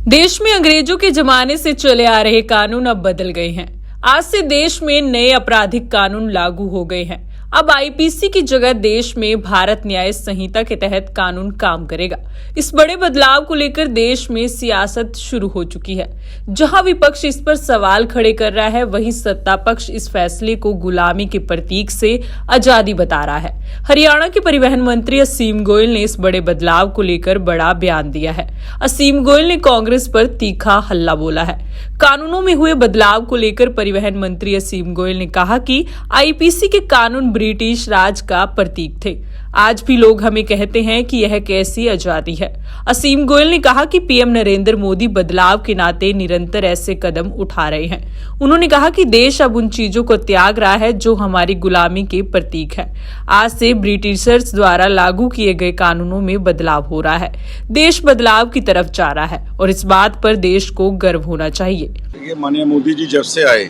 देश में अंग्रेजों के जमाने से चले आ रहे कानून अब बदल गए हैं। आज से देश में नए आपराधिक कानून लागू हो गए हैं। अब आईपीसी की जगह देश में भारत न्याय संहिता के तहत कानून काम करेगा। इस बड़े बदलाव को लेकर देश में सियासत शुरू हो चुकी है। जहां विपक्ष इस पर सवाल खड़े कर रहा है, वहीं सत्ता पक्ष इस फैसले को गुलामी के प्रतीक से आजादी बता रहा है। हरियाणा के परिवहन मंत्री असीम गोयल ने इस बड़े बदलाव को लेकर बड़ा बयान दिया है। असीम गोयल ने कांग्रेस पर तीखा हल्ला बोला है। कानूनों में हुए बदलाव को लेकर परिवहन मंत्री असीम गोयल ने कहा कि आईपीसी के कानून ब्रिटिश राज का प्रतीक थे। आज भी लोग हमें कहते हैं कि यह कैसी आजादी है। असीम गोयल ने कहा कि पीएम नरेंद्र मोदी बदलाव के नाते निरंतर ऐसे कदम उठा रहे हैं। उन्होंने कहा कि देश अब उन चीजों को त्याग रहा है जो हमारी गुलामी के प्रतीक है। आज से ब्रिटिशर्स द्वारा लागू किए गए कानूनों में बदलाव हो रहा है। देश बदलाव की तरफ जा रहा है और इस बात पर देश को गर्व होना चाहिए। माननीय मोदी जी जब से आए,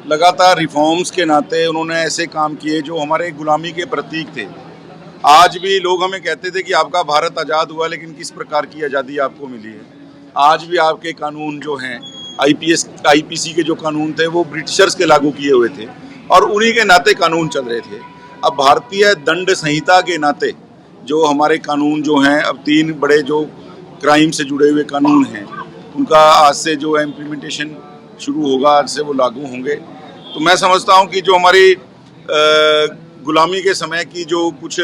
लगातार रिफॉर्म्स के नाते उन्होंने ऐसे काम किए जो हमारे गुलामी के प्रतीक थे। आज भी लोग हमें कहते थे कि आपका भारत आज़ाद हुआ, लेकिन किस प्रकार की आज़ादी आपको मिली है। आज भी आपके कानून जो हैं, आईपीसी के जो कानून थे वो ब्रिटिशर्स के लागू किए हुए थे और उन्हीं के नाते कानून चल रहे थे। अब भारतीय दंड संहिता के नाते जो हमारे कानून जो हैं, अब 3 बड़े जो क्राइम से जुड़े हुए कानून हैं, उनका आज से जो है इम्प्लीमेंटेशन शुरू होगा, आज से वो लागू होंगे। तो मैं समझता हूँ कि जो हमारी गुलामी के समय की जो कुछ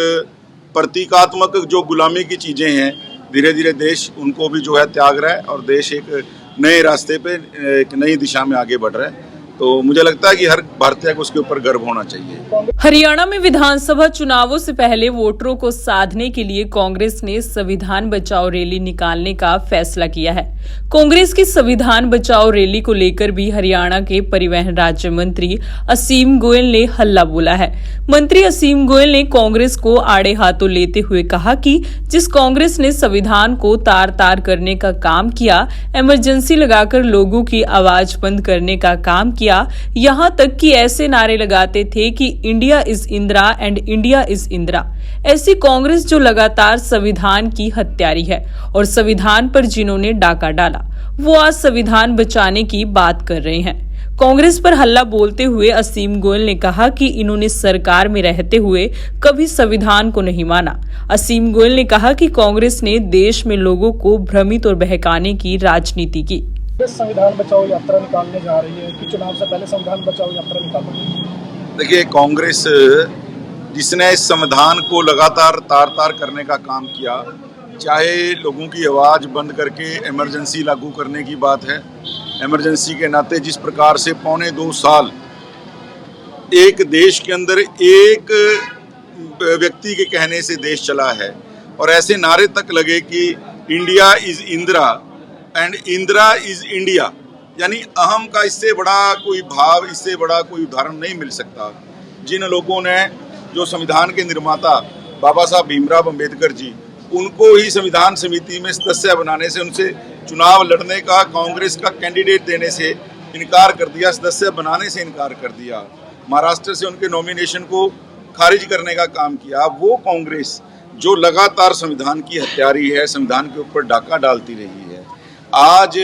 प्रतीकात्मक जो गुलामी की चीज़ें हैं, धीरे धीरे देश उनको भी जो है त्याग रहा है और देश एक नए रास्ते पे एक नई दिशा में आगे बढ़ रहा है। तो मुझे लगता है कि हर भारतीय को उसके ऊपर गर्व होना चाहिए। हरियाणा में विधानसभा चुनावों से पहले वोटरों को साधने के लिए कांग्रेस ने संविधान बचाओ रैली निकालने का फैसला किया है। कांग्रेस की संविधान बचाओ रैली को लेकर भी हरियाणा के परिवहन राज्य मंत्री असीम गोयल ने हल्ला बोला है। मंत्री असीम गोयल ने कांग्रेस को आड़े हाथों लेते हुए कहा कि जिस कांग्रेस ने संविधान को तार तार करने का काम किया, इमरजेंसी लगाकर लोगों की आवाज बंद करने का काम किया, यहाँ तक कि ऐसे नारे लगाते थे कि India is Indira and India is Indira. ऐसी कांग्रेस जो लगातार संविधान की हत्यारी है और संविधान पर जिन्होंने डाका डाला, वो आज संविधान बचाने की बात कर रहे हैं। कांग्रेस पर हल्ला बोलते हुए असीम गोयल ने कहा कि इन्होंने सरकार में रहते हुए कभी संविधान को नहीं माना। असीम गोयल ने कहा कि कांग्रेस ने देश में लोगों को भ्रमित और बहकाने की राजनीति की। संविधान बचाओ यात्रा निकालने जा रही है कि चुनाव से पहले संविधान बचाओ यात्रा निकालेगी। देखिए, कांग्रेस जिसने इस संविधान को लगातार तार तार करने का काम किया, चाहे लोगों की आवाज़ बंद करके इमरजेंसी लागू करने की बात है। इमरजेंसी के नाते जिस प्रकार से 2.25 साल एक देश के अंदर एक व्यक्ति के कहने से देश चला है और ऐसे नारे तक लगे कि India is Indira and Indira is India, यानी अहम का इससे बड़ा कोई भाव, इससे बड़ा कोई उदाहरण नहीं मिल सकता। जिन लोगों ने, जो संविधान के निर्माता बाबा साहब भीमराव अंबेडकर जी, उनको ही संविधान समिति में सदस्य बनाने से, उनसे चुनाव लड़ने का, कांग्रेस का कैंडिडेट देने से इनकार कर दिया, सदस्य बनाने से इनकार कर दिया, महाराष्ट्र से उनके नॉमिनेशन को खारिज करने का काम किया। वो कांग्रेस जो लगातार संविधान की हत्यारी है, संविधान के ऊपर डाका डालती रही है, आज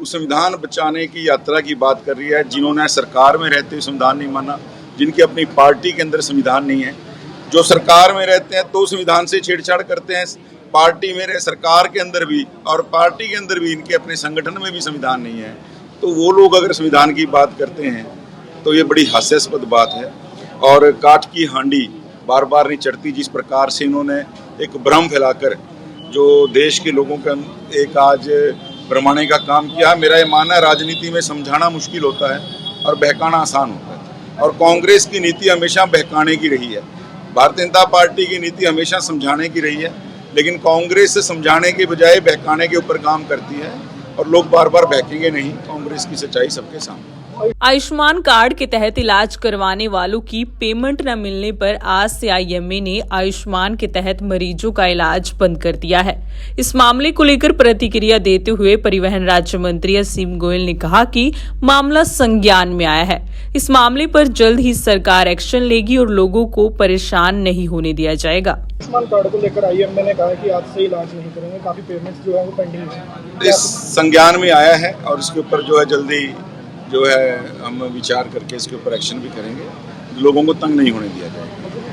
उस संविधान बचाने की यात्रा की बात कर रही है। जिन्होंने सरकार में रहते हुए संविधान नहीं माना, जिनकी अपनी पार्टी के अंदर संविधान नहीं है, जो सरकार में रहते हैं तो संविधान से छेड़छाड़ करते हैं, पार्टी में सरकार के अंदर भी और पार्टी के अंदर भी, इनके अपने संगठन में भी संविधान नहीं है, तो वो लोग अगर संविधान की बात करते हैं तो ये बड़ी हास्यास्पद बात है। और काठ की हांडी बार बार नहीं चढ़ती। जिस प्रकार से इन्होंने एक भ्रम फैलाकर जो देश के लोगों का एक आज भ्रमाने का काम किया, मेरा ये मानना है राजनीति में समझाना मुश्किल होता है और बहकाना आसान होता है। और कांग्रेस की नीति हमेशा बहकाने की रही है, भारतीय जनता पार्टी की नीति हमेशा समझाने की रही है, लेकिन कांग्रेस समझाने के बजाय बहकाने के ऊपर काम करती है और लोग बार बार बहकेंगे नहीं। कांग्रेस की सच्चाई सबके सामने। आयुष्मान कार्ड के तहत इलाज करवाने वालों की पेमेंट न मिलने पर आज से आईएमए ने आयुष्मान के तहत मरीजों का इलाज बंद कर दिया है। इस मामले को लेकर प्रतिक्रिया देते हुए परिवहन राज्य मंत्री असीम गोयल ने कहा कि मामला संज्ञान में आया है। इस मामले पर जल्द ही सरकार एक्शन लेगी और लोगों को परेशान नहीं होने दिया जाएगा। आयुष्मान कार्ड को लेकर आईएमए ने कहा कि आज से इलाज नहीं करेंगे, काफी पेमेंट्स जो है वो पेंडिंग है। इस संज्ञान में आया है और इसके ऊपर जो है जल्दी जो है हम विचार करके इसके ऊपर एक्शन भी करेंगे। लोगों को तंग नहीं होने दिया जाएगा।